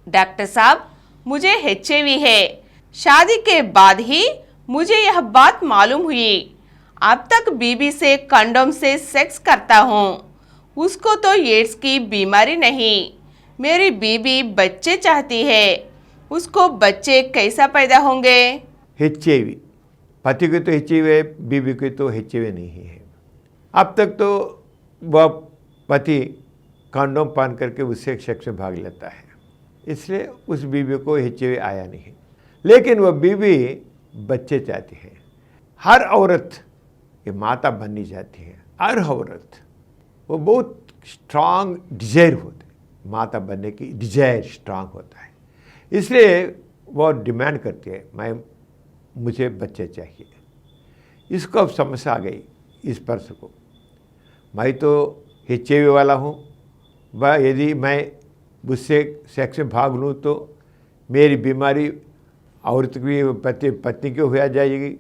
Doctor साहब, मुझे HIV है। शादी के बाद ही मुझे यह बात मालूम हुई। अब तक बीबी से कंडोम से सेक्स करता हूँ। उसको तो एड्स की बीमारी नहीं। मेरी बीबी बच्चे चाहती है। उसको बच्चे कैसा पैदा होंगे? HIV, पति को तो HIV है, बीबी को तो HIV नहीं है। अब तक तो वह पति कंडोम पहन करके उससे सेक्स में भाग लेता है, इसलिए उस बीबी को HIV आया नहीं। लेकिन वह बीबी बच्चे चाहती है। हर औरत ये माता बननी चाहती है। हर औरत वो बहुत स्ट्रांग डिजायर होती है, माता बनने की डिजायर स्ट्रांग होता है, इसलिए वो डिमांड करती है मुझे बच्चे चाहिए। इसको अब समस्या आ गई इस पर्स को। मैं तो HIV वाला हूँ, यदि मैं उससे सेक्स में भाग लूँ तो मेरी बीमारी औरत की पत्नी को हो जाएगी,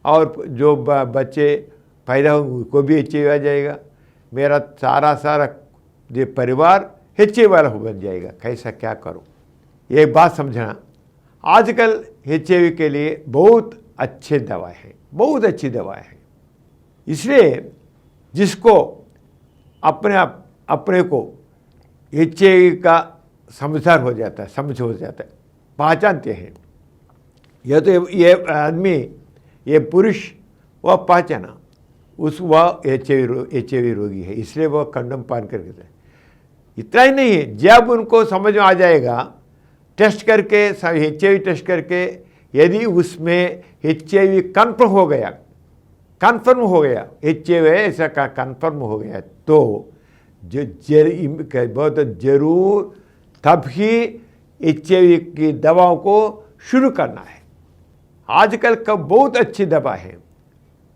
और जो बच्चे पैदा होंगे उनको भी HIV आ जाएगा। मेरा सारा ये परिवार HIV वाला बन जाएगा। कैसा क्या करूँ? एक बात समझना, आजकल HIV के लिए बहुत अच्छे दवा है, बहुत अच्छी दवा है। इसलिए जिसको अपने को HIV का समझदार हो जाता है, समझ हो जाता है, पहचानते हैं। यह तो ये आदमी, ये पुरुष वह पहचाना वह HIV रोगी है, इसलिए वह कंडोम पहन करके। इतना ही नहीं है, जब उनको समझ में आ जाएगा, टेस्ट करके HIV टेस्ट करके, यदि उसमें HIV कन्फर्म हो गया HIV है ऐसा कन्फर्म हो गया, तो बहुत जरूर तब ही HIV की दवाओं को शुरू करना है। आजकल का बहुत अच्छी दवा है,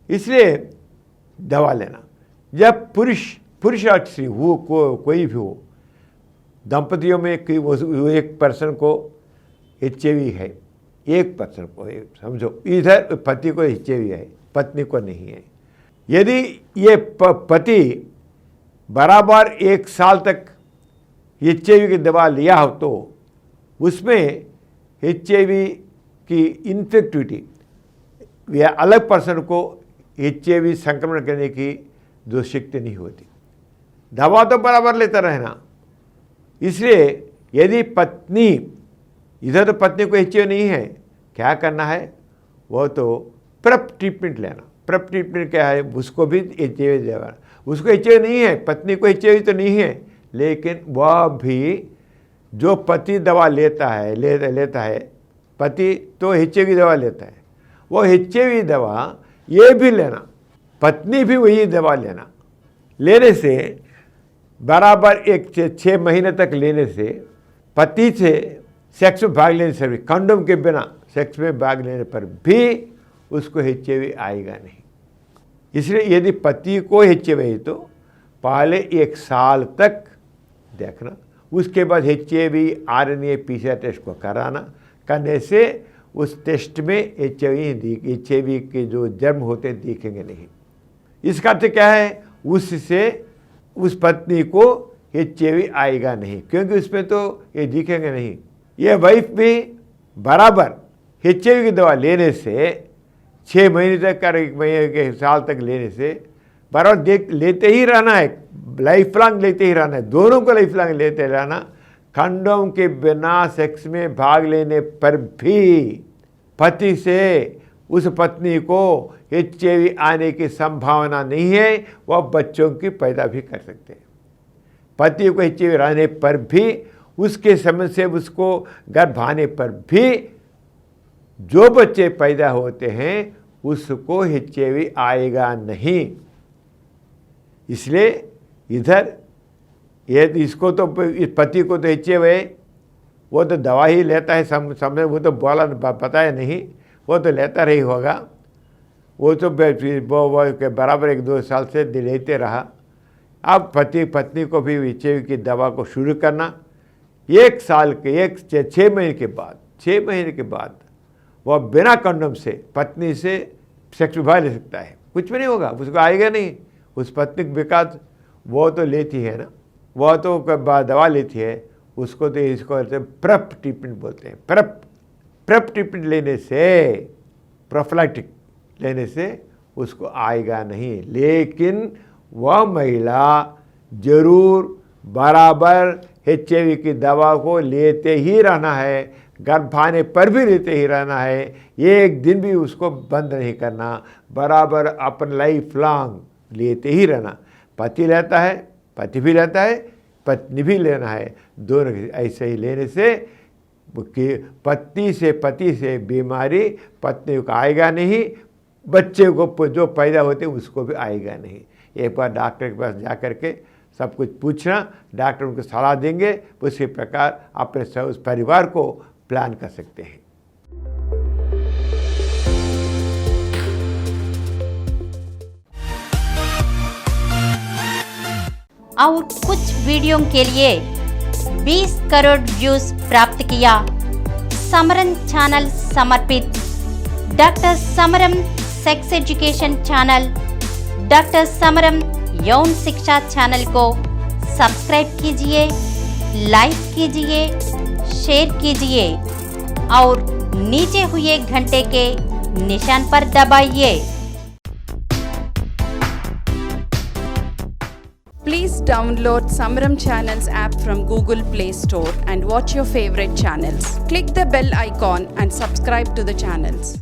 इसलिए दवा लेना। जब पुरुष और स्त्री हो, कोई भी हो, दंपतियों में एक पर्सन को HIV है, एक पर्सन को समझो, इधर पति को HIV है, पत्नी को नहीं है। यदि ये पति बराबर 1 साल तक HIV की दवा लिया हो तो उसमें HIV की इन्फेक्टिविटी या अलग पर्सन को HIV संक्रमण करने की जो शक्ति नहीं होती। दवा तो बराबर लेता रहना। इसलिए यदि पत्नी, इधर तो पत्नी को HIV नहीं है, क्या करना है? वो तो प्रेप ट्रीटमेंट लेना। प्रेप ट्रीटमेंट क्या है? उसको भी HIV देना। उसको HIV नहीं है, पत्नी को HIV तो नहीं है, लेकिन वह भी जो पति दवा लेता है, पति तो HIV की दवा लेता है, वो HIV दवा ये भी लेना, पत्नी भी वही दवा लेने से बराबर 6 महीने तक लेने से, पति से सेक्स में भाग लेने से भी, कंडोम के बिना सेक्स में भाग लेने पर भी उसको HIV आएगा नहीं। इसलिए यदि पति को HIV है तो पहले 1 साल तक देखना, उसके बाद HIV RNA PCR टेस्ट को करने से उस टेस्ट में HIV के जो जर्म होते दिखेंगे नहीं। इसका अर्थ क्या है? उससे उस पत्नी को HIV आएगा नहीं, क्योंकि उसमें तो ये दिखेंगे नहीं। ये वाइफ भी बराबर HIV की दवा लेने से 6 महीने तक और 1 महीने के साल तक लेने से बराबर लेते ही रहना है, लाइफ लॉन्ग लेते ही रहना है, दोनों को लाइफ लॉन्ग लेते रहना। कंडोम के बिना सेक्स में भाग लेने पर भी पति से उस पत्नी को HIV आने की संभावना नहीं है, वह बच्चों की पैदा भी कर सकते हैं। पति को HIV रहने पर भी, उसके समय से उसको गर्भ आने पर भी जो बच्चे पैदा होते हैं उसको HIV आएगा नहीं। इसलिए इधर इसको तो, इस पति को तो HIV है, वो तो दवा ही लेता है, समय वो तो पता है नहीं, वो तो लेता रही होगा, वो तो के बराबर 1-2 साल से लेते रहा। अब पति पत्नी को भी HIV की दवा को शुरू करना, 1 साल के 6 महीने के बाद वह बिना कंडोम से पत्नी से सेक्स भाग ले सकता है, कुछ भी नहीं होगा, उसको आएगा नहीं। उस पत्नी के विकास वो तो लेती है ना, वह तो दवा लेती है, उसको तो इसको कहते हैं प्रेप ट्रीटमेंट बोलते हैं। प्रेप ट्रीटमेंट लेने से, प्रोफिलैक्टिक लेने से उसको आएगा नहीं, लेकिन वह महिला जरूर बराबर HIV की दवा को लेते ही रहना है, गर्भ आने पर भी लेते ही रहना है, एक दिन भी उसको बंद नहीं करना, बराबर अपन लाइफ लॉन्ग लेते ही रहना। पति लेता है, पति भी लेता है, पत्नी भी लेना है, दोनों ऐसे ही लेने से कि पति से बीमारी पत्नी को आएगा नहीं, बच्चे को जो पैदा होते उसको भी आएगा नहीं। एक बार डॉक्टर के पास जा कर के सब कुछ पूछना, डॉक्टर उनको सलाह देंगे, उसी प्रकार अपने उस परिवार को प्लान कर सकते हैं। और कुछ वीडियो के लिए 20 करोड़ व्यूज प्राप्त किया। समरन चैनल समर्पित doctor समरम sex education channel, doctor समरम यौन शिक्षा चैनल को सब्सक्राइब कीजिए, लाइक कीजिए, शेयर कीजिए और नीचे हुए घंटे के निशान पर दबाइए। Please download Samaram Channels app from Google Play Store and watch your favorite channels. Click the bell icon and subscribe to the channels.